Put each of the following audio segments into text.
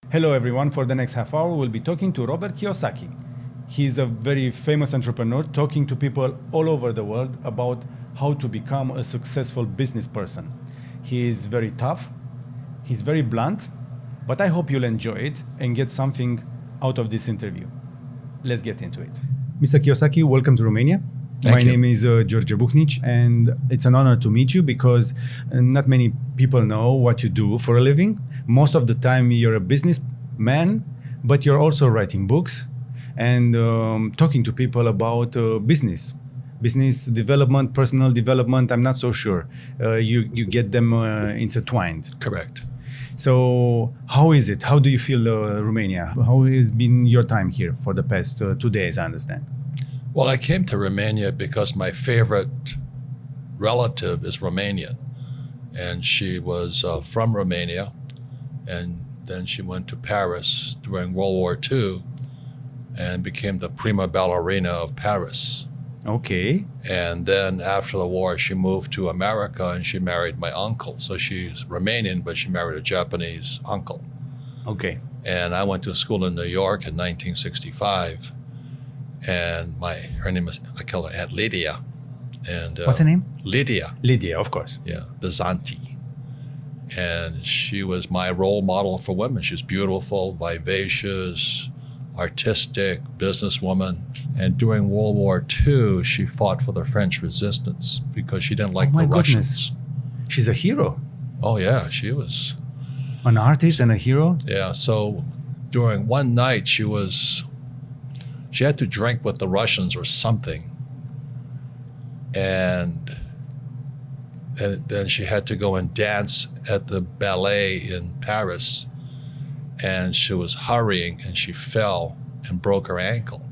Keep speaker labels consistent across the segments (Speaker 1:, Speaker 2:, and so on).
Speaker 1: Hello, everyone. For the next half hour, we'll be talking to Robert Kiyosaki. He's a very famous entrepreneur talking to people all over the world about how to become a successful business person. He is very tough, he's very blunt, but I hope you'll enjoy it and get something out of this interview. Let's get into it. Mr. Kiyosaki, welcome to Romania.
Speaker 2: Thank
Speaker 1: My
Speaker 2: you.
Speaker 1: name is George Buchnic, and it's an honor to meet you because not many people know what you do for a living. Most of the time, you're a businessman, but you're also writing books and talking to people about business development, personal development. I'm not so sure. You get them intertwined.
Speaker 2: Correct.
Speaker 1: So how is it? How do you feel Romania? How has been your time here for the past 2 days, I understand?
Speaker 2: Well, I came to Romania because my favorite relative is Romanian, and she was from Romania, and then she went to Paris during World War II and became the prima ballerina of Paris.
Speaker 1: Okay.
Speaker 2: And then after the war, she moved to America and she married my uncle. So she's Romanian, but she married a Japanese uncle.
Speaker 1: Okay.
Speaker 2: And I went to school in New York in 1965. And her name is, I call her Aunt Lydia. And
Speaker 1: What's her name?
Speaker 2: Lydia.
Speaker 1: Lydia, of course.
Speaker 2: Yeah, Bizanti. And she was my role model for women. She was beautiful, vivacious, artistic, businesswoman. And during World War II, she fought for the French resistance because she didn't like the Russians.
Speaker 1: She's a hero.
Speaker 2: Oh yeah, she was.
Speaker 1: An artist and a hero?
Speaker 2: Yeah, so during one night she had to drink with the Russians or something. And then she had to go and dance at the ballet in Paris. And she was hurrying and she fell and broke her ankle.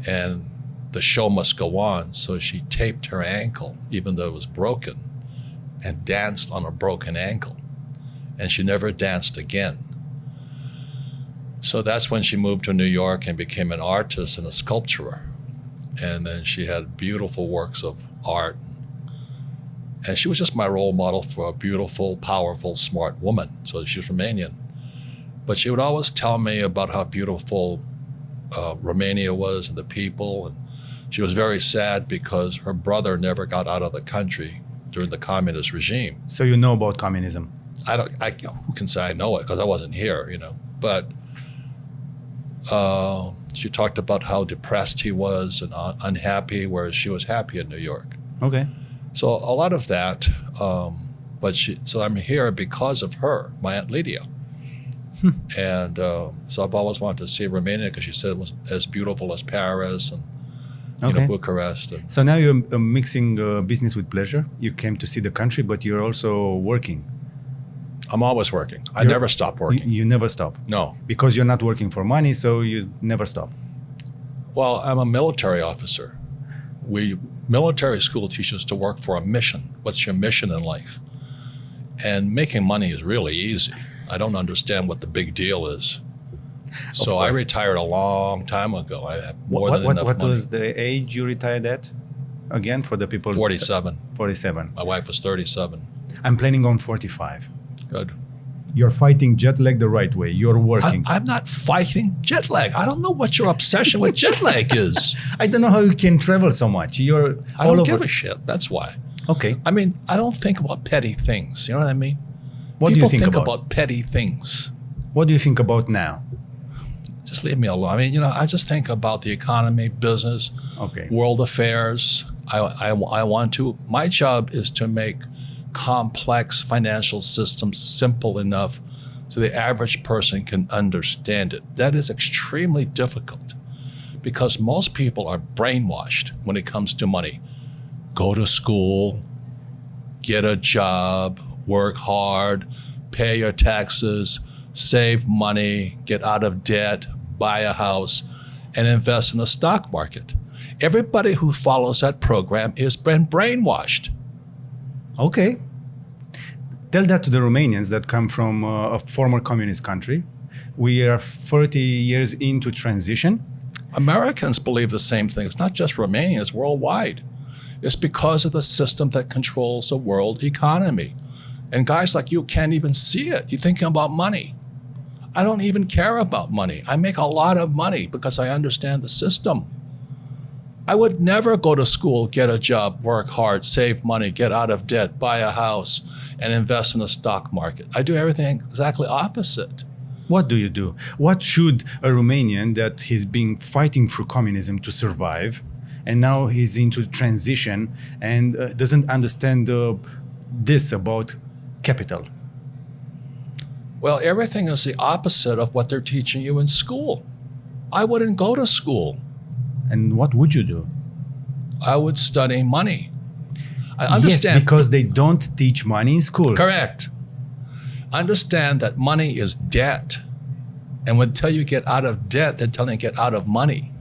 Speaker 2: And the show must go on, so she taped her ankle, even though it was broken, and danced on a broken ankle. And she never danced again. So that's when she moved to New York and became an artist and a sculptor. And then she had beautiful works of art. And she was just my role model for a beautiful, powerful, smart woman. So she was Romanian. But she would always tell me about how beautiful Romania was and the people. And she was very sad because her brother never got out of the country during the communist regime.
Speaker 1: So you know about communism?
Speaker 2: Who can say I know it because I wasn't here, But she talked about how depressed he was and unhappy, whereas she was happy in New York.
Speaker 1: Okay.
Speaker 2: So a lot of that, so I'm here because of her, my Aunt Lydia. And so I've always wanted to see Romania because she said it was as beautiful as Paris and Bucharest.
Speaker 1: So now you're mixing business with pleasure. You came to see the country, but you're also working.
Speaker 2: I'm always working. I never stop working.
Speaker 1: You never stop?
Speaker 2: No.
Speaker 1: Because you're not working for money, so you never stop?
Speaker 2: Well, I'm a military officer. Military school teaches to work for a mission. What's your mission in life? And making money is really easy. I don't understand what the big deal is. So I retired a long time ago. I have more than enough money.
Speaker 1: What was the age you retired at? Again, for the people?
Speaker 2: 47.
Speaker 1: 47.
Speaker 2: My wife was 37.
Speaker 1: I'm planning on 45.
Speaker 2: Good.
Speaker 1: You're fighting jet lag the right way. You're working.
Speaker 2: I'm not fighting jet lag. I don't know what your obsession with jet lag is.
Speaker 1: I don't know how you can travel so much. You're
Speaker 2: I don't give a shit. That's why.
Speaker 1: Okay.
Speaker 2: I mean, I don't think about petty things. You know what I mean?
Speaker 1: What
Speaker 2: People
Speaker 1: do you think
Speaker 2: about petty things.
Speaker 1: What do you think about now?
Speaker 2: Just leave me alone. I mean, I just think about the economy, business, world affairs. I want to. My job is to make complex financial systems simple enough so the average person can understand it. That is extremely difficult because most people are brainwashed when it comes to money. Go to school, get a job, work hard, pay your taxes, save money, get out of debt, buy a house, and invest in the stock market. Everybody who follows that program has been brainwashed.
Speaker 1: Okay. Tell that to the Romanians that come from a former communist country. We are 30 years into transition.
Speaker 2: Americans believe the same thing. It's not just Romania, it's worldwide. It's because of the system that controls the world economy. And guys like you can't even see it. You're thinking about money. I don't even care about money. I make a lot of money because I understand the system. I would never go to school, get a job, work hard, save money, get out of debt, buy a house, and invest in the stock market. I do everything exactly opposite.
Speaker 1: What do you do? What should a Romanian that he's been fighting through communism to survive, and now he's into transition and doesn't understand this about capital?
Speaker 2: Well, everything is the opposite of what they're teaching you in school. I wouldn't go to school.
Speaker 1: And what would you do?
Speaker 2: I would study money. I understand.
Speaker 1: Yes, because they don't teach money in schools.
Speaker 2: Correct. Understand that money is debt. And until you get out of debt, they're telling you to get out of money.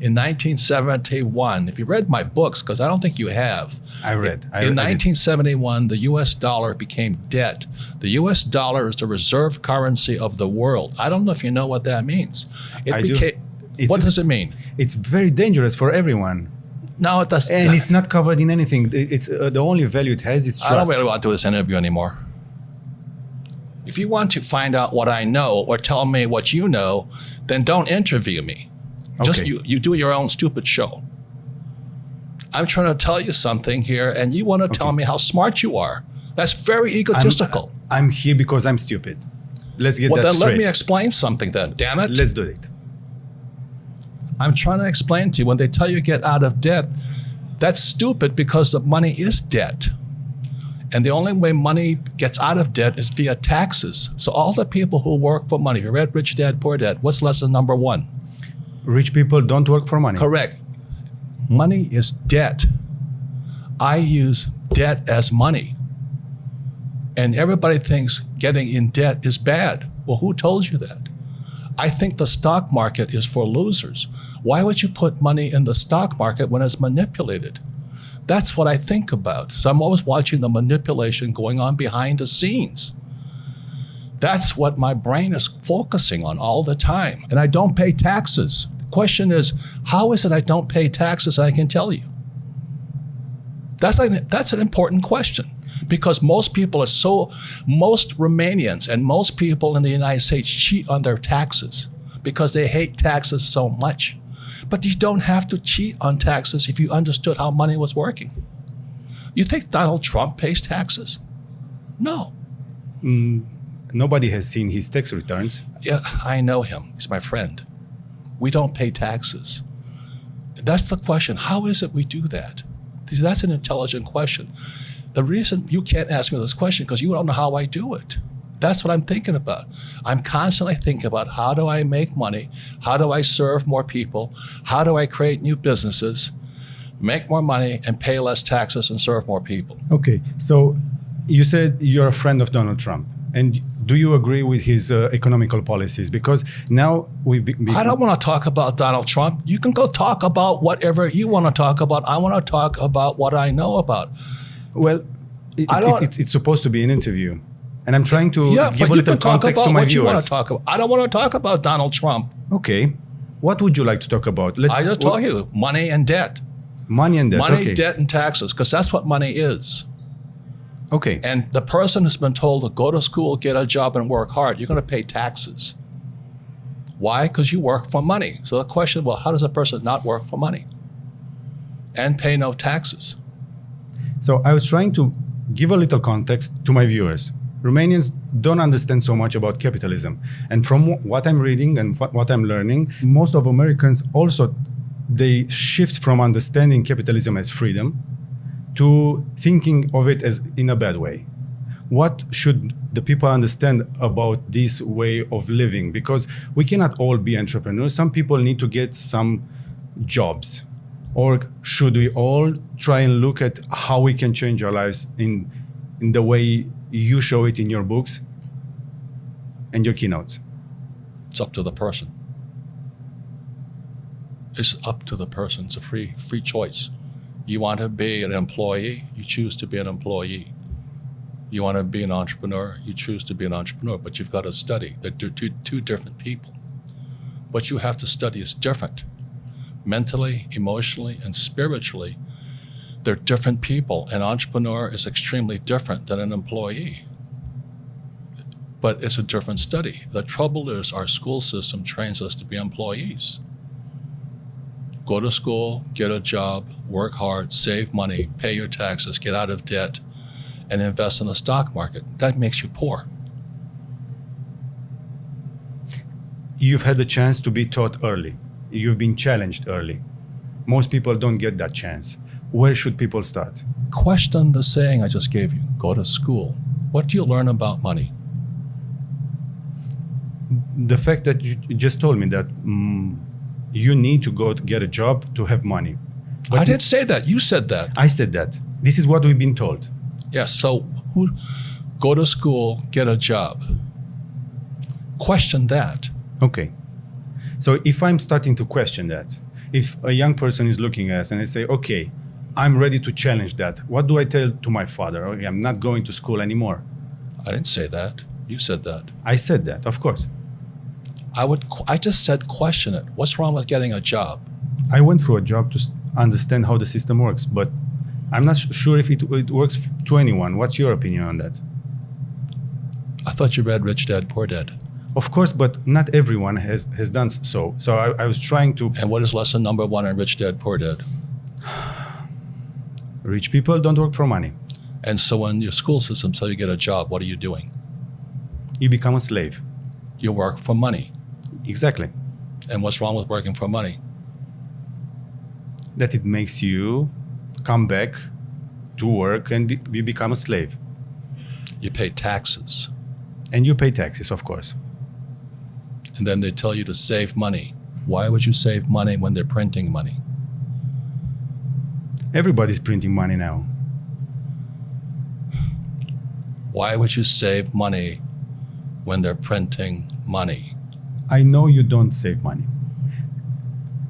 Speaker 2: In 1971, if you read my books, because I don't think you have.
Speaker 1: I read.
Speaker 2: In 1971, the US dollar became debt. The US dollar is the reserve currency of the world. I don't know if you know what that means. What does it mean?
Speaker 1: It's very dangerous for everyone.
Speaker 2: No, it doesn't.
Speaker 1: And it's not covered in anything. It's the only value it has is trust.
Speaker 2: I don't really want to do this interview anymore. If you want to find out what I know or tell me what you know, then don't interview me. Just you do your own stupid show. I'm trying to tell you something here, and you want to tell me how smart you are. That's very egotistical.
Speaker 1: I'm here because I'm stupid. Let's get that
Speaker 2: then
Speaker 1: straight.
Speaker 2: Let me explain something then, damn it.
Speaker 1: Let's do it.
Speaker 2: I'm trying to explain to you, when they tell you get out of debt, that's stupid because the money is debt. And the only way money gets out of debt is via taxes. So all the people who work for money, if you read Rich Dad, Poor Dad, what's lesson number 1?
Speaker 1: Rich people don't work for money.
Speaker 2: Correct. Money is debt. I use debt as money. And everybody thinks getting in debt is bad. Well, who told you that? I think the stock market is for losers. Why would you put money in the stock market when it's manipulated? That's what I think about. So I'm always watching the manipulation going on behind the scenes. That's what my brain is focusing on all the time. And I don't pay taxes. The question is, how is it I don't pay taxes? And I can tell you. That's an important question, because most Romanians and most people in the United States cheat on their taxes because they hate taxes so much. But you don't have to cheat on taxes if you understood how money was working. You think Donald Trump pays taxes? No.
Speaker 1: Nobody has seen his tax returns.
Speaker 2: Yeah, I know him. He's my friend. We don't pay taxes. That's the question. How is it we do that? That's an intelligent question. The reason you can't ask me this question because you don't know how I do it. That's what I'm thinking about. I'm constantly thinking about, how do I make money? How do I serve more people? How do I create new businesses, make more money, and pay less taxes and serve more people?
Speaker 1: Okay, so you said you're a friend of Donald Trump. And do you agree with his economical policies? Because now
Speaker 2: I don't want to talk about Donald Trump. You can go talk about whatever you want to talk about. I want to talk about what I know about.
Speaker 1: Well, it's supposed to be an interview. And I'm trying to give a little context to my viewers.
Speaker 2: I don't want to talk about Donald Trump.
Speaker 1: Okay. What would you like to talk about?
Speaker 2: I just told you, money and debt.
Speaker 1: Money and debt,
Speaker 2: Money, debt, and taxes, because that's what money is.
Speaker 1: Okay.
Speaker 2: And the person who's been told to go to school, get a job, and work hard, you're going to pay taxes. Why? Because you work for money. So the question, well, how does a person not work for money and pay no taxes?
Speaker 1: So I was trying to give a little context to my viewers. Romanians don't understand so much about capitalism. And from what I'm reading and what I'm learning, most of Americans also, they shift from understanding capitalism as freedom to thinking of it as in a bad way. What should the people understand about this way of living? Because we cannot all be entrepreneurs. Some people need to get some jobs. Or should we all try and look at how we can change our lives in the way you show it in your books and your keynotes?
Speaker 2: It's up to the person. It's up to the person. It's a free choice. You want to be an employee, you choose to be an employee. You want to be an entrepreneur, you choose to be an entrepreneur, but you've got to study. They're two different people. What you have to study is different. Mentally, emotionally, and spiritually, they're different people. An entrepreneur is extremely different than an employee. But it's a different study. The trouble is our school system trains us to be employees. Go to school, get a job, work hard, save money, pay your taxes, get out of debt, and invest in the stock market. That makes you poor.
Speaker 1: You've had the chance to be taught early. You've been challenged early. Most people don't get that chance. Where should people start?
Speaker 2: Question the saying I just gave you. Go to school. What do you learn about money?
Speaker 1: The fact that you just told me that you need to go to get a job to have money. But
Speaker 2: I didn't say that. You said that.
Speaker 1: I said that. This is what we've been told.
Speaker 2: Yes. So go to school, get a job. Question that.
Speaker 1: Okay. So if I'm starting to question that, if a young person is looking at us and they say, okay, I'm ready to challenge that, what do I tell to my father? Okay, I'm not going to school anymore.
Speaker 2: I didn't say that. You said that.
Speaker 1: I said that, of course.
Speaker 2: I just said question it. What's wrong with getting a job?
Speaker 1: I went through a job to understand how the system works, but I'm not sure if it works to anyone. What's your opinion on that?
Speaker 2: I thought you read Rich Dad, Poor Dad.
Speaker 1: Of course, but not everyone has done so. So I was trying to...
Speaker 2: And what is lesson number 1 in Rich Dad, Poor Dad?
Speaker 1: Rich people don't work for money.
Speaker 2: And so when your school system tells you get a job, what are you doing?
Speaker 1: You become a slave.
Speaker 2: You work for money.
Speaker 1: Exactly.
Speaker 2: And what's wrong with working for money?
Speaker 1: That it makes you come back to work and you become a slave.
Speaker 2: You pay taxes.
Speaker 1: And you pay taxes, of course.
Speaker 2: And then they tell you to save money. Why would you save money when they're printing money?
Speaker 1: Everybody's printing money now.
Speaker 2: Why would you save money when they're printing money?
Speaker 1: I know you don't save money.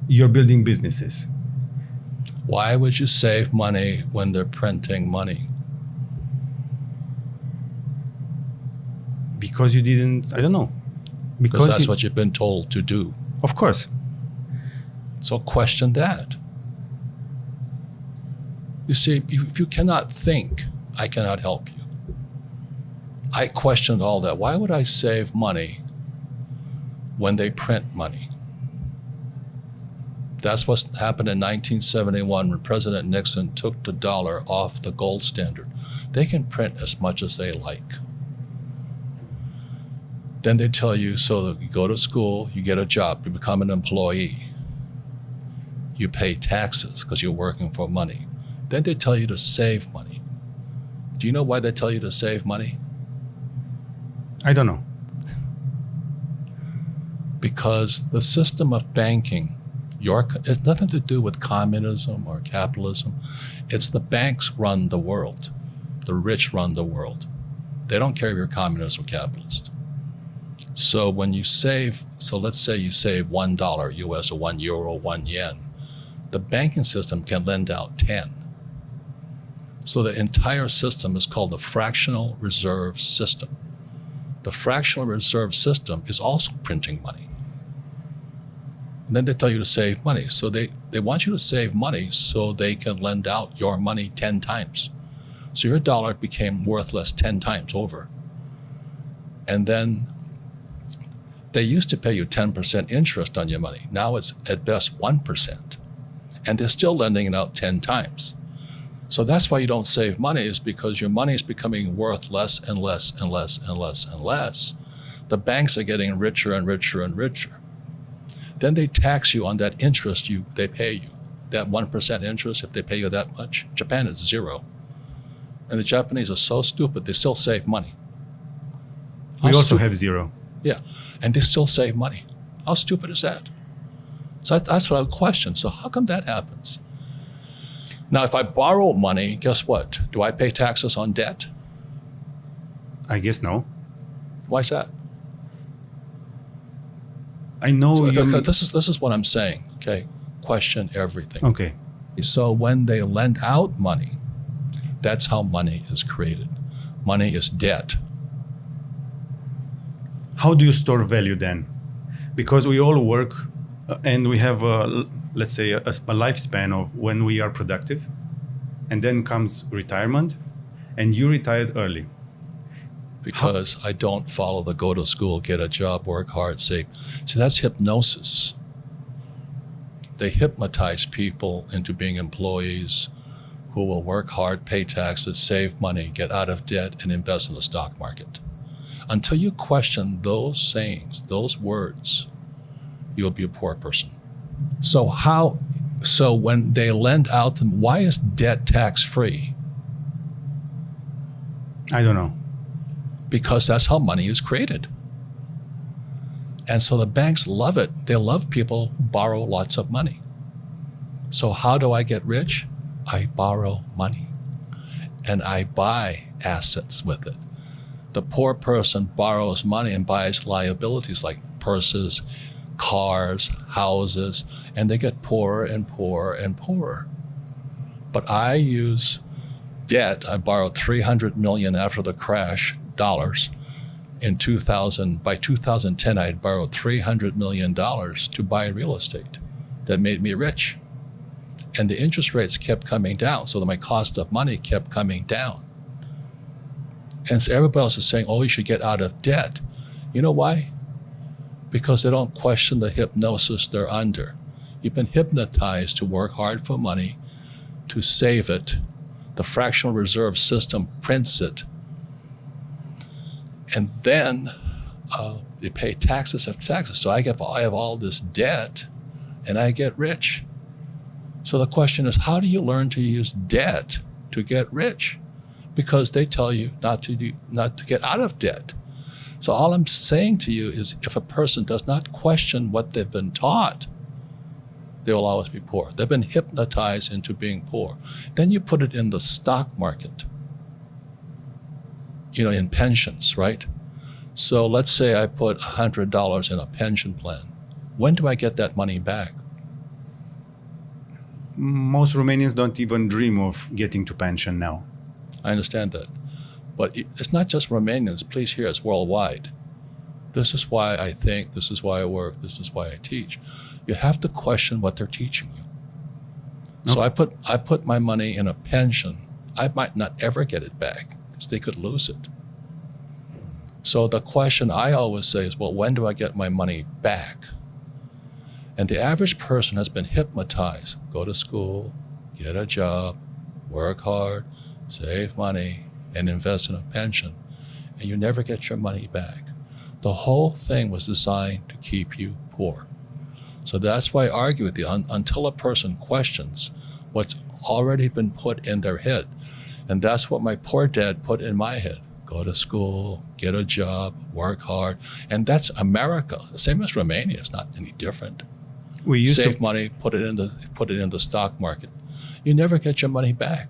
Speaker 1: You're building businesses.
Speaker 2: Why would you save money when they're printing money?
Speaker 1: Because you didn't, I don't know.
Speaker 2: Because that's what you've been told to do.
Speaker 1: Of course.
Speaker 2: So question that. You see, if you cannot think, I cannot help you. I questioned all that. Why would I save money when they print money? That's what happened in 1971 when President Nixon took the dollar off the gold standard. They can print as much as they like. Then they tell you, so that you go to school, you get a job, you become an employee. You pay taxes because you're working for money. Then they tell you to save money. Do you know why they tell you to save money?
Speaker 1: I don't know.
Speaker 2: Because the system of banking, it's nothing to do with communism or capitalism. It's the banks run the world. The rich run the world. They don't care if you're communist or capitalist. So when you save, so let's say you save $1 US or €1, 1 yen, the banking system can lend out 10. So the entire system is called the fractional reserve system. The fractional reserve system is also printing money. And then they tell you to save money. So they want you to save money so they can lend out your money 10 times. So your dollar became worthless 10 times over. And then they used to pay you 10% interest on your money. Now it's at best 1%. And they're still lending it out 10 times. So that's why you don't save money, is because your money is becoming worth less and less and less and less and less. The banks are getting richer and richer and richer. Then they tax you on that interest they pay you. That 1% interest, if they pay you that much. Japan is 0. And the Japanese are so stupid, they still save money.
Speaker 1: We also have 0.
Speaker 2: Yeah, and they still save money. How stupid is that? So that's what I would question. So how come that happens? Now, if I borrow money, guess what? Do I pay taxes on debt?
Speaker 1: I guess no.
Speaker 2: Why is that?
Speaker 1: I know
Speaker 2: this is what I'm saying, okay? Question everything.
Speaker 1: Okay.
Speaker 2: So when they lend out money, that's how money is created. Money is debt.
Speaker 1: How do you store value then? Because we all work and we have, let's say, a lifespan of when we are productive, and then comes retirement, and you retired early.
Speaker 2: because I don't follow the go to school, get a job, work hard, save. See, that's hypnosis. They hypnotize people into being employees who will work hard, pay taxes, save money, get out of debt, and invest in the stock market. Until you question those sayings, those words, you'll be a poor person. So when they lend out them, why is debt tax-free?
Speaker 1: I don't know.
Speaker 2: Because that's how money is created. And so the banks love it. They love people who borrow lots of money. So how do I get rich? I borrow money and I buy assets with it. The poor person borrows money and buys liabilities like purses, cars, houses, and they get poorer and poorer and poorer. But I use debt. I borrowed $300 million after the crash, dollars. In 2000, by 2010, I had borrowed $300 million to buy real estate that made me rich. And the interest rates kept coming down, so that my cost of money kept coming down. And so everybody else is saying, oh, you should get out of debt. You know why? Because they don't question the hypnosis they're under. You've been hypnotized to work hard for money, to save it. The fractional reserve system prints it. And then you pay taxes after taxes. So I have all this debt and I get rich. So the question is, how do you learn to use debt to get rich? Because they tell you not to get out of debt. So all I'm saying to you is, if a person does not question what they've been taught, they will always be poor. They've been hypnotized into being poor. Then you put it in the stock market, in pensions, right? So let's say I put $100 in a pension plan. When do I get that money back?
Speaker 1: Most Romanians don't even dream of getting to pension now.
Speaker 2: I understand that. But it's not just Romanians. Please hear, it's worldwide. This is why I think, this is why I work, this is why I teach. You have to question what they're teaching you. So I put my money in a pension. I might not ever get it back because they could lose it. So the question I always say is, well, when do I get my money back? And the average person has been hypnotized. Go to school, get a job, work hard, save money, and invest in a pension. And you never get your money back. The whole thing was designed to keep you poor. So that's why I argue with you. Until a person questions what's already been put in their head. And that's what my poor dad put in my head. Go to school, get a job, work hard. And that's America. The same as Romania. It's not any different.
Speaker 1: We used
Speaker 2: Save money, put it in the stock market. You never get your money back.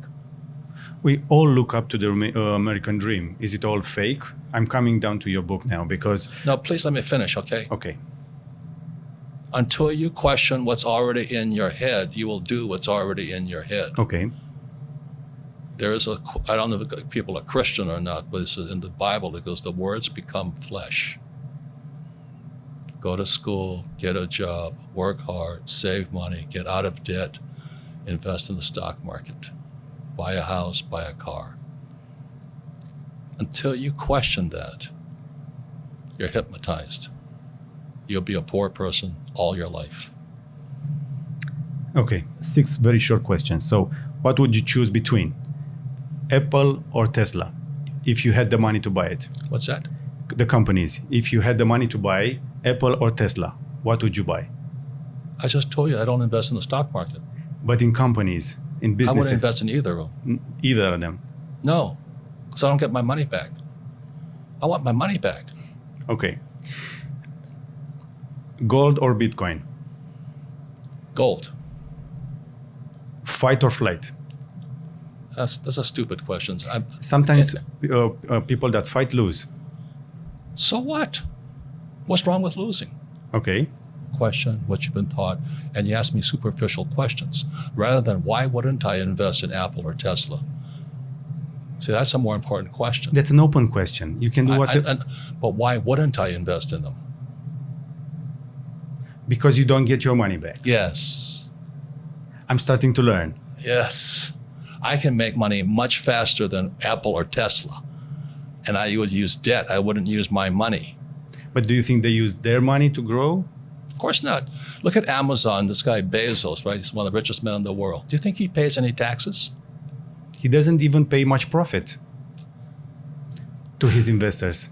Speaker 1: We all look up to the American dream. Is it all fake? I'm coming down to your book now because...
Speaker 2: No, please let me finish, okay?
Speaker 1: Okay.
Speaker 2: Until you question what's already in your head, you will do what's already in your head.
Speaker 1: Okay.
Speaker 2: There is I don't know if people are Christian or not, but it's in the Bible, it goes, the words become flesh. Go to school, get a job, work hard, save money, get out of debt, invest in the stock market, buy a house, buy a car. Until you question that, you're hypnotized. You'll be a poor person all your life.
Speaker 1: Okay, 6 very short questions. So what would you choose between Apple or Tesla if you had the money to buy it?
Speaker 2: What's that?
Speaker 1: The companies. If you had the money to buy Apple or Tesla, what would you buy?
Speaker 2: I just told you I don't invest in the stock market.
Speaker 1: But in companies, in
Speaker 2: I
Speaker 1: businesses.
Speaker 2: wouldn't invest in either of them.
Speaker 1: Either of them.
Speaker 2: No, because I don't get my money back. I want my money back.
Speaker 1: Okay. Gold or Bitcoin?
Speaker 2: Gold.
Speaker 1: Fight or flight?
Speaker 2: That's a stupid question.
Speaker 1: Sometimes people that fight lose.
Speaker 2: So what? What's wrong with losing?
Speaker 1: Okay.
Speaker 2: Question what you've been taught, and you ask me superficial questions rather than why wouldn't I invest in Apple or Tesla? See, that's a more important question.
Speaker 1: That's an open question. You can do
Speaker 2: but why wouldn't I invest in them?
Speaker 1: Because you don't get your money back.
Speaker 2: Yes.
Speaker 1: I'm starting to learn.
Speaker 2: Yes. I can make money much faster than Apple or Tesla. and I would use debt. I wouldn't use my money.
Speaker 1: But do you think they use their money to grow?
Speaker 2: Of course not. Look at Amazon, this guy Bezos, right? He's one of the richest men in the world. Do you think he pays any taxes?
Speaker 1: He doesn't even pay much profit to his investors.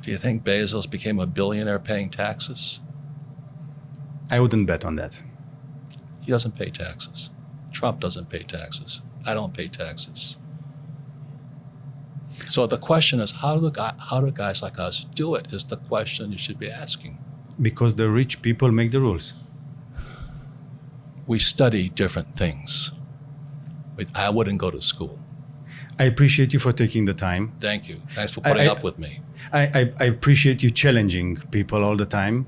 Speaker 2: Do you think Bezos became a billionaire paying taxes?
Speaker 1: I wouldn't bet on that.
Speaker 2: He doesn't pay taxes. Trump doesn't pay taxes. I don't pay taxes. So the question is, how do guys like us do it is the question you should be asking.
Speaker 1: Because the rich people make the rules.
Speaker 2: We study different things. I wouldn't go to school.
Speaker 1: I appreciate you for taking the time.
Speaker 2: Thank you. Thanks for putting up with me.
Speaker 1: I appreciate you challenging people all the time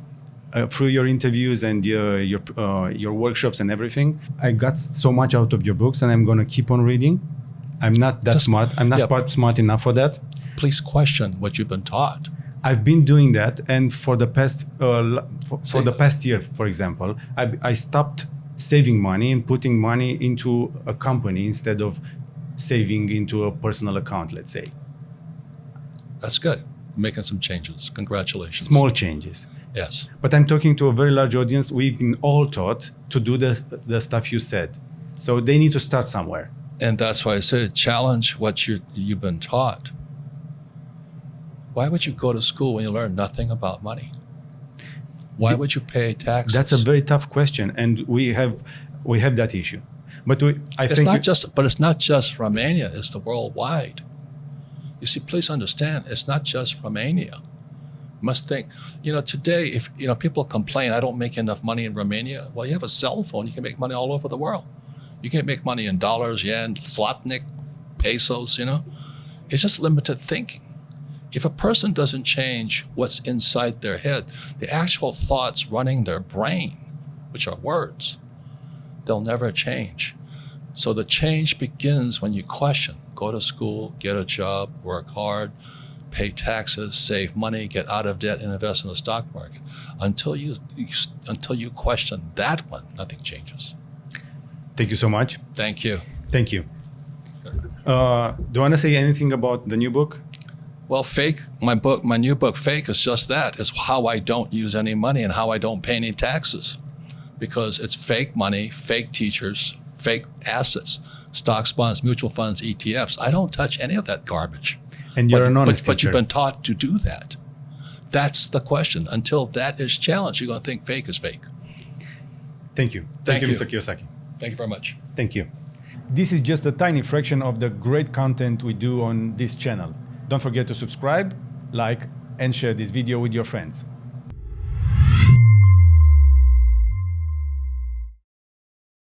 Speaker 1: through your interviews and your workshops and everything. I got so much out of your books, and I'm going to keep on reading. I'm not that smart. I'm not smart enough for that.
Speaker 2: Please question what you've been taught.
Speaker 1: I've been doing that, and for the past year, for example, I stopped saving money and putting money into a company instead of saving into a personal account, let's say.
Speaker 2: That's good. Making some changes. Congratulations.
Speaker 1: Small changes.
Speaker 2: Yes.
Speaker 1: But I'm talking to a very large audience. We've been all taught to do the stuff you said. So they need to start somewhere.
Speaker 2: And that's why I said challenge what you've been taught. Why would you go to school when you learn nothing about money? Why would you pay taxes?
Speaker 1: That's a very tough question, and we have that issue. But
Speaker 2: it's not just Romania, it's the worldwide. You see, please understand, it's not just Romania. You must think, today, if people complain, I don't make enough money in Romania. Well, you have a cell phone, you can make money all over the world. You can't make money in dollars, yen, zlotnik, pesos, It's just limited thinking. If a person doesn't change what's inside their head, the actual thoughts running their brain, which are words, they'll never change. So the change begins when you question. Go to school, get a job, work hard, pay taxes, save money, get out of debt, and invest in the stock market. Until you question that one, nothing changes.
Speaker 1: Thank you so much.
Speaker 2: Thank you.
Speaker 1: Thank you. Do you want to say anything about the new book?
Speaker 2: Well, my new book, Fake, is just that. It's how I don't use any money and how I don't pay any taxes. Because it's fake money, fake teachers, fake assets, stocks, bonds, mutual funds, ETFs. I don't touch any of that garbage.
Speaker 1: And you're an honest teacher.
Speaker 2: But you've been taught to do that. That's the question. Until that is challenged, you're going to think fake is fake.
Speaker 1: Thank you. Thank you, Mr. Kiyosaki.
Speaker 2: Thank you very much.
Speaker 1: Thank you. This is just a tiny fraction of the great content we do on this channel. Don't forget to subscribe, like, and share this video with your friends.